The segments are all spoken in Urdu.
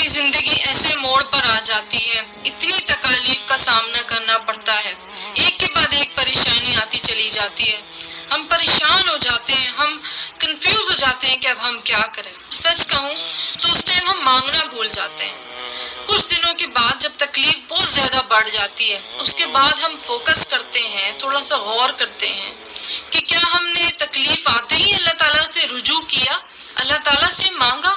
ہماری زندگی ایسے موڑ پر آ جاتی ہے، اتنی تکالیف کا سامنا کرنا پڑتا ہے، ایک کے بعد ایک پریشانی آتی چلی جاتی ہے، ہم پریشان ہو جاتے ہیں، ہم کنفیوز ہو جاتے ہیں کہ اب ہم کیا کریں۔ سچ کہوں تو اس ٹائم ہم مانگنا بھول جاتے ہیں۔ کچھ دنوں کے بعد جب تکلیف بہت زیادہ بڑھ جاتی ہے، اس کے بعد ہم فوکس کرتے ہیں، تھوڑا سا غور کرتے ہیں کہ کیا ہم نے تکلیف آتے ہی اللہ تعالیٰ سے رجوع کیا، اللہ تعالیٰ سے مانگا،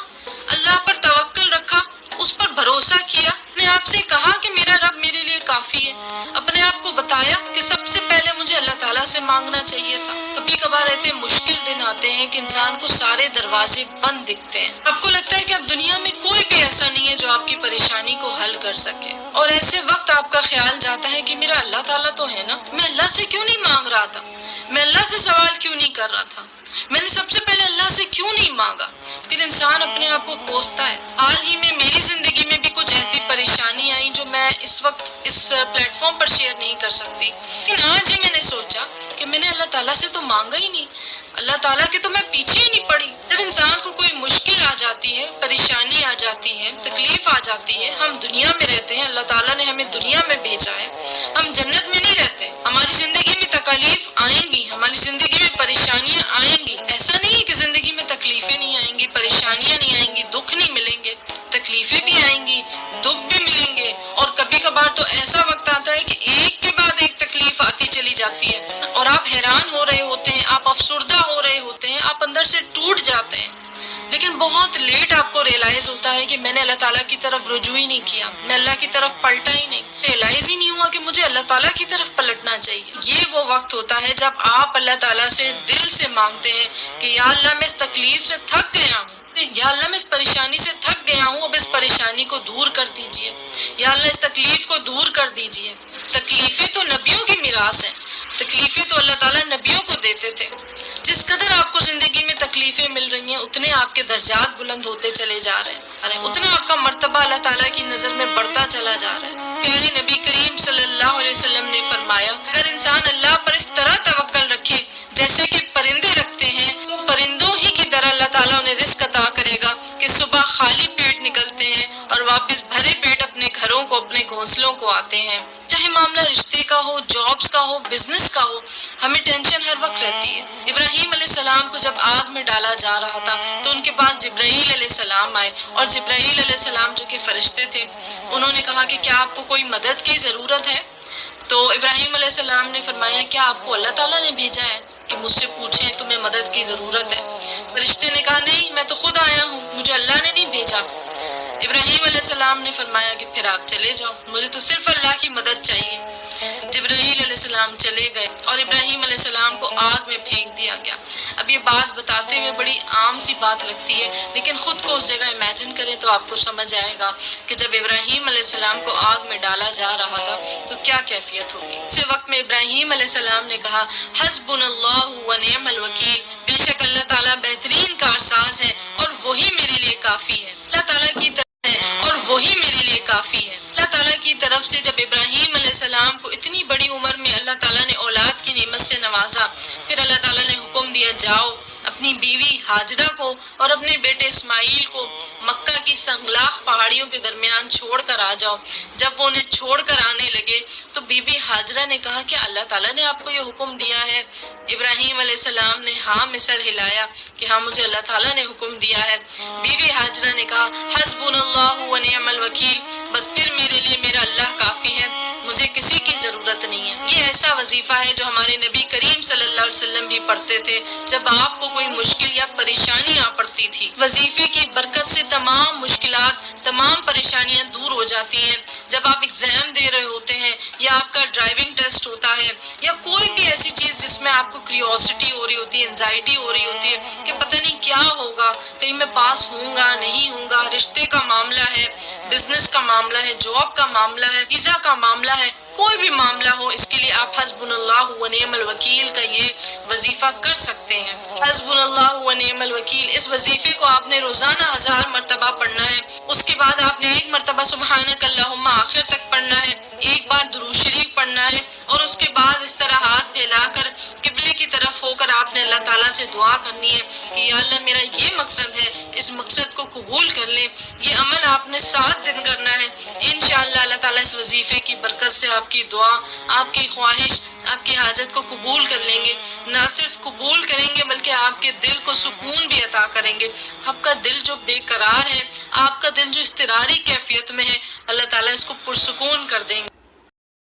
اللہ پر توکل رکھا، اس پر بھروسہ کیا، اپنے آپ سے کہا کہ میرا رب میرے لیے کافی ہے، اپنے آپ کو بتایا کہ سب سے پہلے مجھے اللہ تعالیٰ سے مانگنا چاہیے تھا۔ کبھی کبھار ایسے مشکل دن آتے ہیں کہ انسان کو سارے دروازے بند دکھتے ہیں، آپ کو لگتا ہے کہ اب دنیا میں کوئی بھی ایسا نہیں ہے جو آپ کی پریشانی کو حل کر سکے، اور ایسے وقت آپ کا خیال جاتا ہے کہ میرا اللہ تعالیٰ تو ہے نا، میں اللہ سے کیوں نہیں مانگ رہا تھا، میں اللہ سے سوال کیوں نہیں کر رہا تھا، میں نے سب سے پہلے اللہ سے کیوں نہیں مانگا۔ پھر انسان اپنے آپ کو کوستا ہے۔ حال ہی میں میری زندگی میں بھی کچھ ایسی پریشانی آئی جو میں اس وقت اس پلیٹ فارم پر شیئر نہیں کر سکتی، لیکن آج ہی میں نے سوچا کہ میں نے اللہ تعالیٰ سے تو مانگا ہی نہیں، اللہ تعالیٰ کے تو میں پیچھے ہی نہیں پڑی۔ جب انسان کو کوئی مشکل آ جاتی ہے، پریشانی آ جاتی ہے، تکلیف آ جاتی ہے، ہم دنیا میں رہتے ہیں، اللہ تعالیٰ نے ہمیں دنیا میں بھیجا ہے، ہم جنت میں نہیں رہتے، ہماری زندگی میں تکلیف آئیں گی، ہماری زندگی میں پریشانیاں آئیں گی۔ ایسا نہیں ہے کہ زندگی میں تکلیفیں نہیں آئیں گی، پریشانیاں نہیں آئیں گی، دکھ نہیں ملیں گے، تکلیفیں بھی آئیں گی، دکھ بھی ملیں گے، اور کبھی کبھار تو ایسا وقت آتا ہے کہ ایک کے بعد ایک تکلیف آتی چلی جاتی ہے اور آپ حیران ہو رہے ہوتے ہیں، آپ افسردہ ہو رہے ہوتے ہیں، آپ اندر سے ٹوٹ جاتے ہیں، لیکن بہت لیٹ آپ کو ریئلائز ہوتا ہے کہ میں نے اللہ تعالیٰ کی طرف رجوع ہی نہیں کیا، میں اللہ کی طرف پلٹا ہی نہیں، ریئلائز ہی نہیں ہوا کہ مجھے اللہ تعالیٰ کی طرف پلٹنا چاہیے۔ یہ وہ وقت ہوتا ہے جب آپ اللہ تعالیٰ سے دل سے مانگتے ہیں کہ یا اللہ میں اس تکلیف سے تھک گیا ہوں، یا اللہ میں اس پریشانی سے تھک گیا ہوں، اب اس پریشانی کو دور کر دیجئے، یا اللہ اس تکلیف کو دور کر دیجئے۔ تکلیفیں تو نبیوں کی میراث ہیں، تکلیفیں تو اللہ تعالیٰ نبیوں کو دیتے تھے۔ جس قدر آپ کو زندگی میں تکلیفیں مل رہی ہیں اتنے آپ کے درجات بلند ہوتے چلے جا رہے ہیں، اتنا آپ کا مرتبہ اللہ تعالیٰ کی نظر میں بڑھتا چلا جا رہا ہے۔ پیارے نبی کریم صلی اللہ علیہ وسلم نے فرمایا، اگر انسان اللہ پر اس طرح توکل رکھے جیسے کہ پرندے رکھتے ہیں، تو پرندوں ہی کی طرح اللہ تعالیٰ انہیں رزق عطا کرے گا کہ صبح خالی پیٹ نکلتے ہیں اور واپس بھرے پیٹ اپنے گھروں کو، اپنے گھونسلوں کو آتے ہیں۔ چاہے معاملہ رشتے کا ہو، جابز کا ہو، بزنس کا ہو، ہمیں ٹینشن ہر وقت رہتی ہے۔ ابراہیم علیہ السلام کو جب آگ میں ڈالا جا رہا تھا تو ان کے پاس جبرائیل علیہ السلام آئے، اور جبرائیل علیہ السلام جو کہ فرشتے تھے، انہوں نے کہا کہ کیا آپ کو کوئی مدد کی ضرورت ہے؟ تو ابراہیم علیہ السلام نے فرمایا، کیا آپ کو اللہ تعالیٰ نے بھیجا ہے کہ مجھ سے پوچھیں تمہیں مدد کی ضرورت ہے؟ فرشتے نے کہا نہیں، میں تو خود آیا ہوں، مجھے اللہ نے نہیں بھیجا۔ ابراہیم علیہ السلام نے فرمایا کہ پھر آپ چلے جاؤ، مجھے تو صرف اللہ کی مدد چاہیے۔ جبرائیل علیہ السلام چلے گئے اور ابراہیم علیہ السلام کو آگ میں پھینک دیا گیا۔ اب یہ بات بتاتے ہوئے بڑی عام سی بات لگتی ہے، لیکن خود کو اس جگہ امیجن کریں تو آپ کو سمجھ آئے گا کہ جب ابراہیم علیہ السلام کو آگ میں ڈالا جا رہا تھا تو کیا کیفیت ہوگی۔ اسی وقت میں ابراہیم علیہ السلام نے کہا، حسبنا اللہ و نعم الوکیل، بے شک اللہ تعالیٰ بہترین کارساز ہے اور وہی میرے لیے کافی ہے۔ اللہ تعالیٰ کی اور وہی میرے لیے کافی ہے۔ اللہ تعالیٰ کی طرف سے جب ابراہیم علیہ السلام کو اتنی بڑی عمر میں اللہ تعالیٰ نے اولاد کی نعمت سے نوازا، پھر اللہ تعالیٰ نے حکم دیا، جاؤ اپنی بیوی ہاجرہ کو اور اپنے بیٹے اسماعیل کو مکہ کی سنگلاخ پہاڑیوں کے درمیان چھوڑ کر آ جاؤ۔ جب وہ انہیں چھوڑ کر آنے لگے تو بی بی ہاجرہ نے کہا کہ اللہ تعالیٰ نے آپ کو یہ حکم دیا ہے؟ ابراہیم علیہ السلام نے ہاں میں سر ہلایا کہ ہاں مجھے اللہ تعالیٰ نے حکم دیا ہے۔ بی بی ہاجرہ نے کہا، حسبنا اللہ و نعم الوکیل، بس پھر میرے لیے میرا اللہ کافی ہے، مجھے کسی کی ضرورت نہیں ہے۔ یہ ایسا وظیفہ ہے جو ہمارے نبی کریم صلی اللہ علیہ وسلم بھی پڑھتے تھے جب آپ کو کوئی مشکل یا پریشانی آ پڑتی تھی۔ وظیفے کی برکت سے تمام مشکلات، تمام پریشانیاں دور ہو جاتی ہیں۔ جب آپ ایگزام دے رہے ہوتے ہیں یا آپ کا ڈرائیونگ ٹیسٹ ہوتا ہے یا کوئی بھی ایسی چیز جس میں آپ کو کریوسٹی ہو رہی ہوتی ہے، انزائٹی ہو رہی ہوتی ہے کہ پتہ نہیں کیا ہوگا، کہیں میں پاس ہوں گا نہیں ہوں گا، رشتے کا معاملہ ہے، بزنس کا معاملہ ہے، جاب کا معاملہ ہے، ویزا کا معاملہ ہے، کوئی بھی معاملہ ہو، اس کے لیے آپ حسبنا اللہ و نعم الوکیل کا یہ وظیفہ کر سکتے ہیں۔ حسبنا اللہ و نعم الوکیل، اس وظیفے کو آپ نے روزانہ 1000 مرتبہ پڑھنا ہے۔ اس کے بعد آپ نے 1 مرتبہ سبحانک اللہم آخر تک پڑھنا ہے، 1 بار درود شریف پڑھنا ہے، اور اس کے بعد اس طرح ہاتھ پھیلا کر قبلے کی طرف ہو کر آپ نے اللہ تعالیٰ سے دعا کرنی ہے کہ یا اللہ میرا یہ مقصد ہے، اس مقصد کو قبول کر لیں۔ یہ عمل آپ نے 7 دن کرنا ہے، انشاءاللہ اللہ تعالیٰ اس وظیفے کی برکت سے آپ کی دعا، آپ کی خواہش، آپ کی حاجت کو قبول کر لیں گے۔ نہ صرف قبول کریں گے بلکہ آپ کے دل کو سکون بھی عطا کریں گے۔ آپ کا دل جو بے قرار ہے، آپ کا دل جو اضطراری کیفیت میں ہے، اللہ تعالیٰ اس کو پرسکون کر دیں گے۔